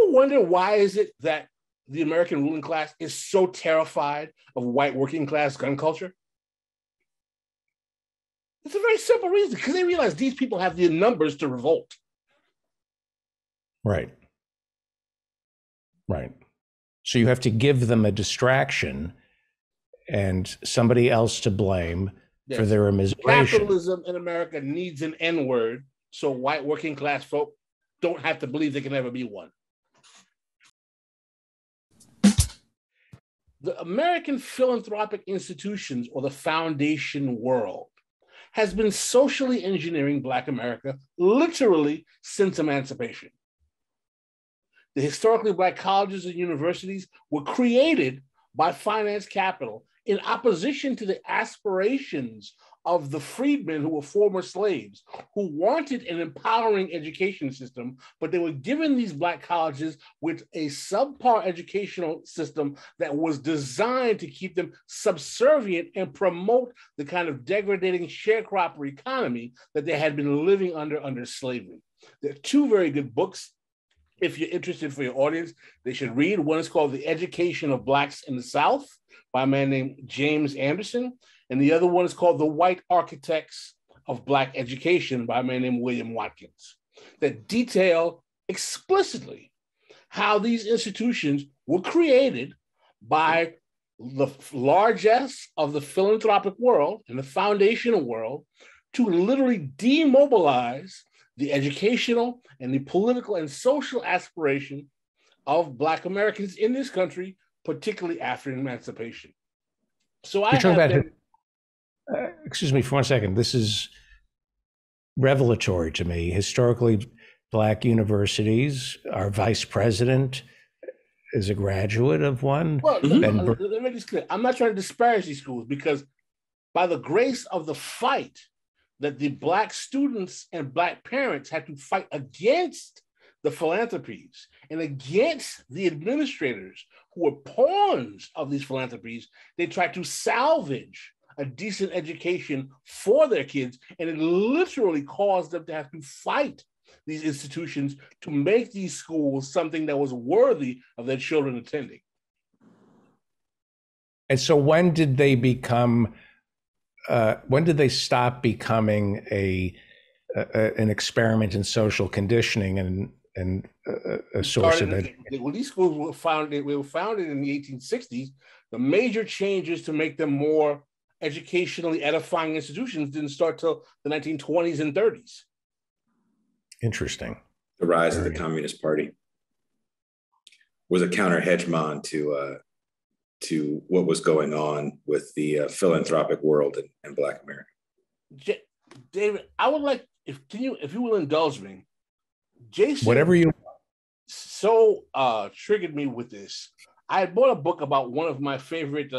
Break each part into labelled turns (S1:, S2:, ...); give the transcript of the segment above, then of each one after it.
S1: ever wonder why is it that the American ruling class is so terrified of white working class gun culture? It's a very simple reason, because they realize these people have the numbers to revolt.
S2: Right. Right. So you have to give them a distraction and somebody else to blame for their immiseration.
S1: Capitalism in America needs an N-word so white working class folk don't have to believe they can ever be one. The American philanthropic institutions, or the foundation world, has been socially engineering Black America literally since emancipation. The historically Black colleges and universities were created by finance capital in opposition to the aspirations of the freedmen who were former slaves, who wanted an empowering education system, but they were given these Black colleges with a subpar educational system that was designed to keep them subservient and promote the kind of degrading sharecropper economy that they had been living under slavery. There are two very good books. If you're interested, for your audience, they should read. One is called The Education of Blacks in the South by a man named James Anderson. And the other one is called The White Architects of Black Education by a man named William Watkins, that detail explicitly how these institutions were created by the largesse of the philanthropic world and the foundational world to literally demobilize the educational and the political and social aspiration of Black Americans in this country, particularly after emancipation. So
S2: excuse me for 1 second. This is revelatory to me. Historically Black universities, our vice president is a graduate of one.
S1: Well, let me make this clear. I'm not trying to disparage these schools, because by the grace of the fight that the Black students and Black parents had to fight against the philanthropies and against the administrators who were pawns of these philanthropies, they tried to salvage a decent education for their kids, and it literally caused them to have to fight these institutions to make these schools something that was worthy of their children attending.
S2: And so when did they stop becoming an experiment in social conditioning and a source of it?
S1: When these schools were founded in the 1860s, the major changes to make them more educationally edifying institutions didn't start till the 1920s and 30s.
S2: Interesting.
S3: The rise of the Communist Party was a counter hegemon to what was going on with the philanthropic world in Black America.
S1: David, I would like, if you will indulge me, Jason,
S2: whatever you
S1: so triggered me with this. I had bought a book about one of my favorite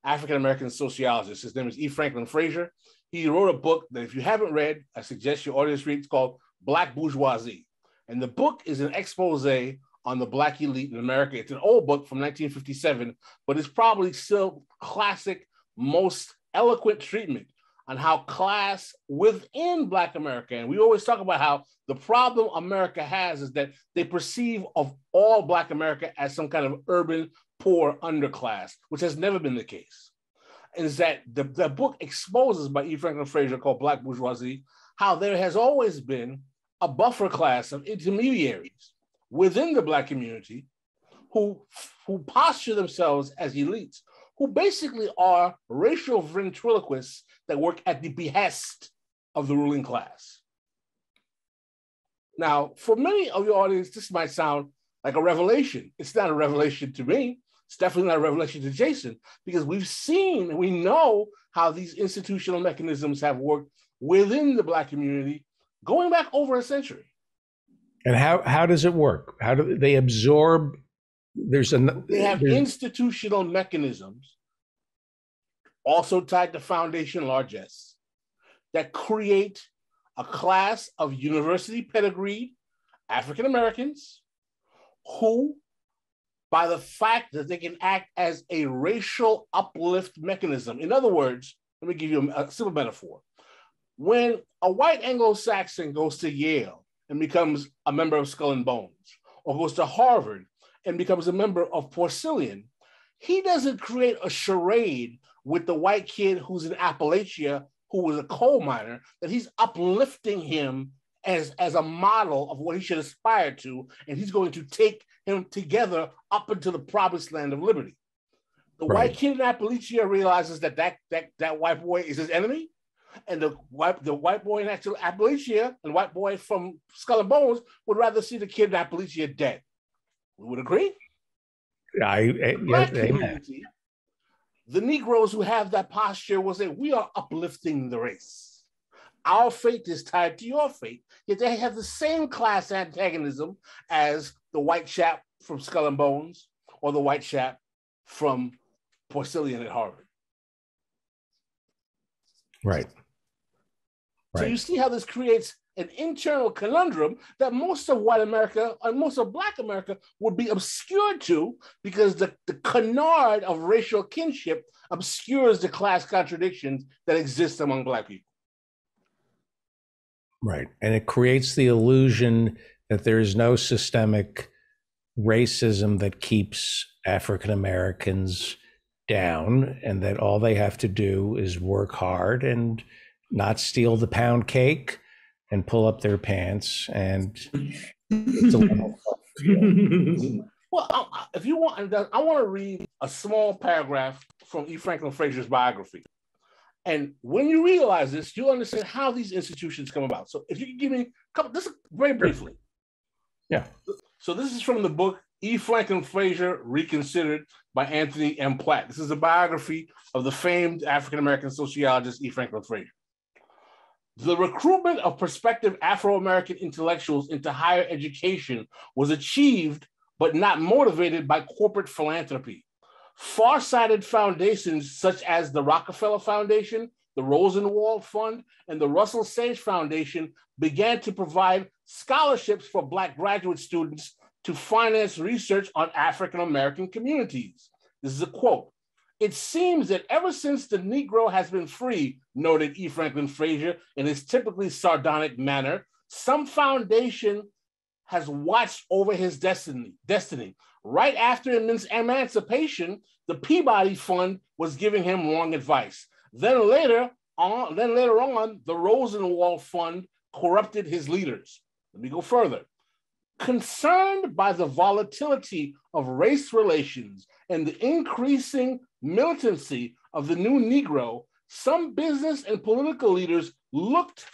S1: African-American sociologists. His name is E. Franklin Frazier. He wrote a book that, if you haven't read, I suggest your audience read. It's called Black Bourgeoisie. And the book is an expose on the Black elite in America. It's an old book from 1957, but it's probably still classic, most eloquent treatment on how class within Black America, and we always talk about how the problem America has is that they perceive of all Black America as some kind of urban, poor underclass, which has never been the case. Is that the book exposes, by E. Franklin Frazier, called Black Bourgeoisie, how there has always been a buffer class of intermediaries within the Black community who posture themselves as elites, who basically are racial ventriloquists that work at the behest of the ruling class. Now, for many of your audience, this might sound like a revelation. It's not a revelation to me. It's definitely not a revelation to Jason, because we've seen and we know how these institutional mechanisms have worked within the Black community going back over a century.
S2: And how does it work? How do they absorb?
S1: They have institutional mechanisms, also tied to foundation largesse, that create a class of university pedigreed African Americans who, by the fact that they can act as a racial uplift mechanism. In other words, let me give you a simple metaphor. When a white Anglo-Saxon goes to Yale and becomes a member of Skull and Bones, or goes to Harvard and becomes a member of Porcellian, he doesn't create a charade with the white kid who's in Appalachia, who was a coal miner, that he's uplifting him as a model of what he should aspire to, and he's going to take him together up into the promised land of liberty. The white kid in Appalachia realizes that white boy is his enemy, and the white boy in Appalachia and the white boy from Skull and Bones would rather see the kid in Appalachia dead. We would agree?
S2: Yes, amen.
S1: The Negroes who have that posture will say, we are uplifting the race. Our fate is tied to your fate, yet they have the same class antagonism as the white chap from Skull and Bones or the white chap from Porcellian at Harvard.
S2: Right.
S1: So you see how this creates an internal conundrum that most of white America and most of Black America would be obscured to, because the canard of racial kinship obscures the class contradictions that exist among Black people.
S2: Right. And it creates the illusion that there is no systemic racism that keeps African Americans down, and that all they have to do is work hard and not steal the pound cake and pull up their pants. And it's a little
S1: well, if you want, I want to read a small paragraph from E. Franklin Frazier's biography. And when you realize this, you'll understand how these institutions come about. So if you can give me a couple, this is very briefly.
S2: Yeah.
S1: So this is from the book E. Franklin Frazier Reconsidered by Anthony M. Platt. This is a biography of the famed African-American sociologist E. Franklin Frazier. The recruitment of prospective Afro-American intellectuals into higher education was achieved, but not motivated by corporate philanthropy. Far-sighted foundations such as the Rockefeller Foundation, the Rosenwald Fund, and the Russell Sage Foundation began to provide scholarships for Black graduate students to finance research on African-American communities. This is a quote. "It seems that ever since the Negro has been free," noted E. Franklin Frazier in his typically sardonic manner, "some foundation has watched over his destiny. Right after emancipation, the Peabody Fund was giving him wrong advice. Then later on, the Rosenwald Fund corrupted his leaders." Let me go further. "Concerned by the volatility of race relations and the increasing militancy of the new Negro, some business and political leaders looked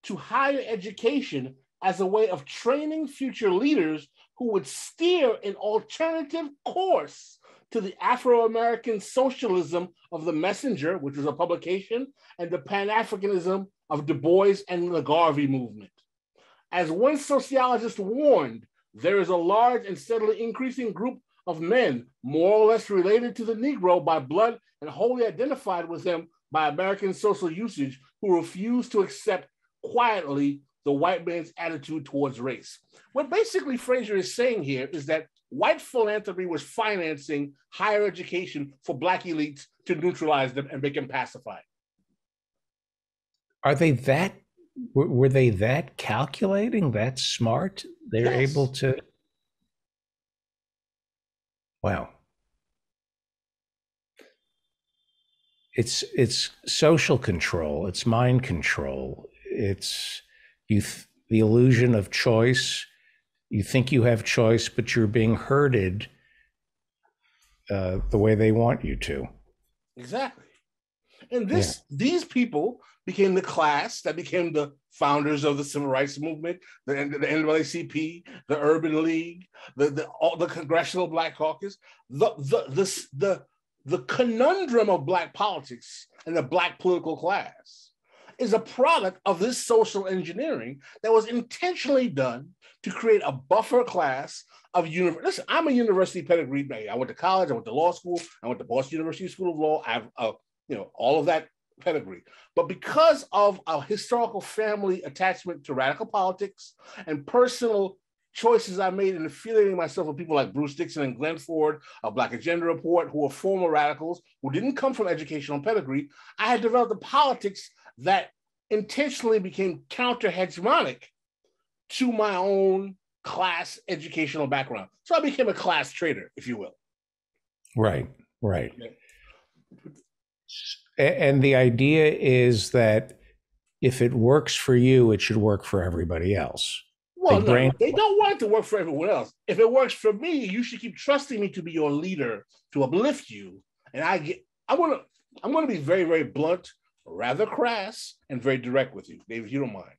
S1: to higher education as a way of training future leaders who would steer an alternative course to the Afro-American socialism of the Messenger," which was a publication, "and the Pan-Africanism of Du Bois and the Garvey movement. As one sociologist warned, there is a large and steadily increasing group of men, more or less related to the Negro by blood and wholly identified with him by American social usage, who refuse to accept quietly the white man's attitude towards race." What basically Frazier is saying here is that white philanthropy was financing higher education for Black elites to neutralize them and make them pacified.
S2: Are they that, were they that calculating, that smart? They're
S1: Yes.
S2: able to, wow. It's social control, it's mind control, it's the illusion of choice. You think you have choice, but you're being herded the way they want you to.
S1: Exactly. And these people became the class that became the founders of the Civil Rights Movement, the NAACP, the Urban League, the Congressional Black Caucus. The conundrum of Black politics and the Black political class is a product of this social engineering that was intentionally done to create a buffer class of Listen, I'm a university pedigree. I went to college, I went to law school, I went to Boston University School of Law. I have, all of that pedigree. But because of a historical family attachment to radical politics and personal choices I made in affiliating myself with people like Bruce Dixon and Glenn Ford of Black Agenda Report, who were former radicals who didn't come from educational pedigree, I had developed a politics that intentionally became counter-hegemonic to my own class educational background. So I became a class trader, if you will.
S2: Right, right.
S1: Okay.
S2: And the idea is that if it works for you, it should work for everybody else.
S1: Well, no, they don't want it to work for everyone else. If it works for me, you should keep trusting me to be your leader, to uplift you. And I'm gonna be very, very blunt, rather crass, and very direct with you, Dave, if you don't mind.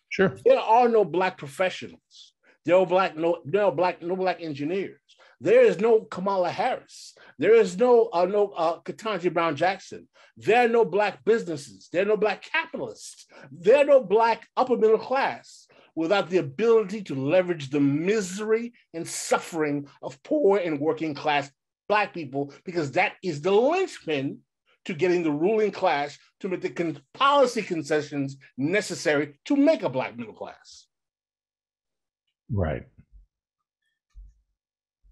S2: Sure.
S1: There are no Black professionals. There are no black engineers. There is no Kamala Harris. There is no Ketanji Brown Jackson. There are no Black businesses. There are no Black capitalists. There are no Black upper middle class without the ability to leverage the misery and suffering of poor and working class Black people, because that is the linchpin to getting the ruling class to make the policy concessions necessary to make a Black middle class.
S2: Right.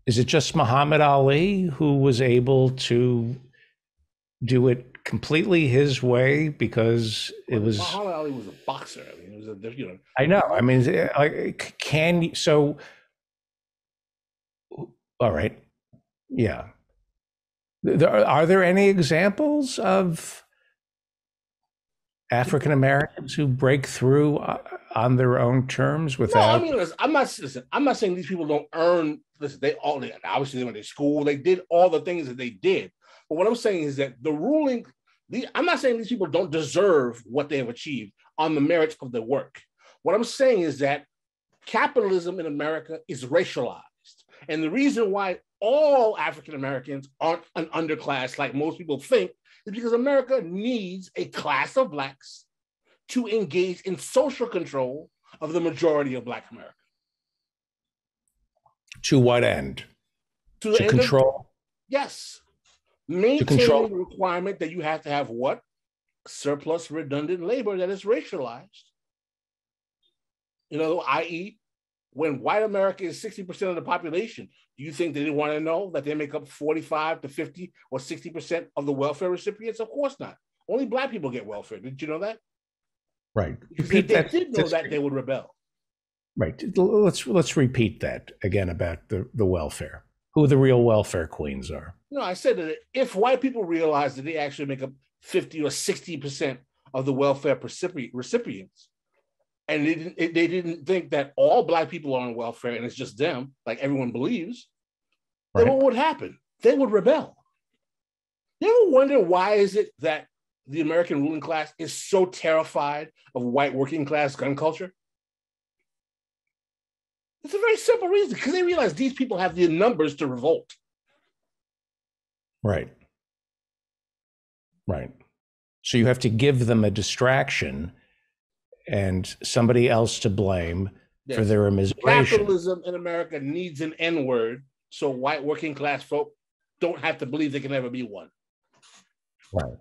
S2: Is it just Muhammad Ali who was able to do it completely his way because it was?
S1: Muhammad Ali was a boxer. I mean, it was a.
S2: I know. I mean, can you? So, all right, yeah. Are there any examples of African Americans who break through on their own terms without?
S1: No, I mean, I'm not saying these people don't earn. Listen, obviously they went to school. They did all the things that they did. But what I'm saying is that I'm not saying these people don't deserve what they have achieved on the merits of their work. What I'm saying is that capitalism in America is racialized. And the reason why all African Americans aren't an underclass like most people think is because America needs a class of Blacks to engage in social control of the majority of Black America.
S2: To what end?
S1: To
S2: control?
S1: Yes. Maintaining the requirement that you have to have what? Surplus redundant labor that is racialized. I.e., when white America is 60% of the population, do you think they didn't want to know that they make up 45 to 50 or 60% of the welfare recipients? Of course not. Only Black people get welfare. Did you know that?
S2: Right.
S1: If they did know that, they would rebel.
S2: Right. Let's repeat that again about the welfare. Who the real welfare queens are.
S1: No, I said that if white people realize that they actually make up 50 or 60% of the welfare recipients, and they didn't think that all Black people are on welfare and it's just them, like everyone believes, then what would happen? They would rebel. You ever wonder why is it that the American ruling class is so terrified of white working class gun culture? It's a very simple reason, because they realize these people have the numbers to revolt.
S2: Right. Right. So you have to give them a distraction and somebody else to blame for their immiseration.
S1: Capitalism in America needs an N-word, so white working class folk don't have to believe they can ever be one.
S2: Right.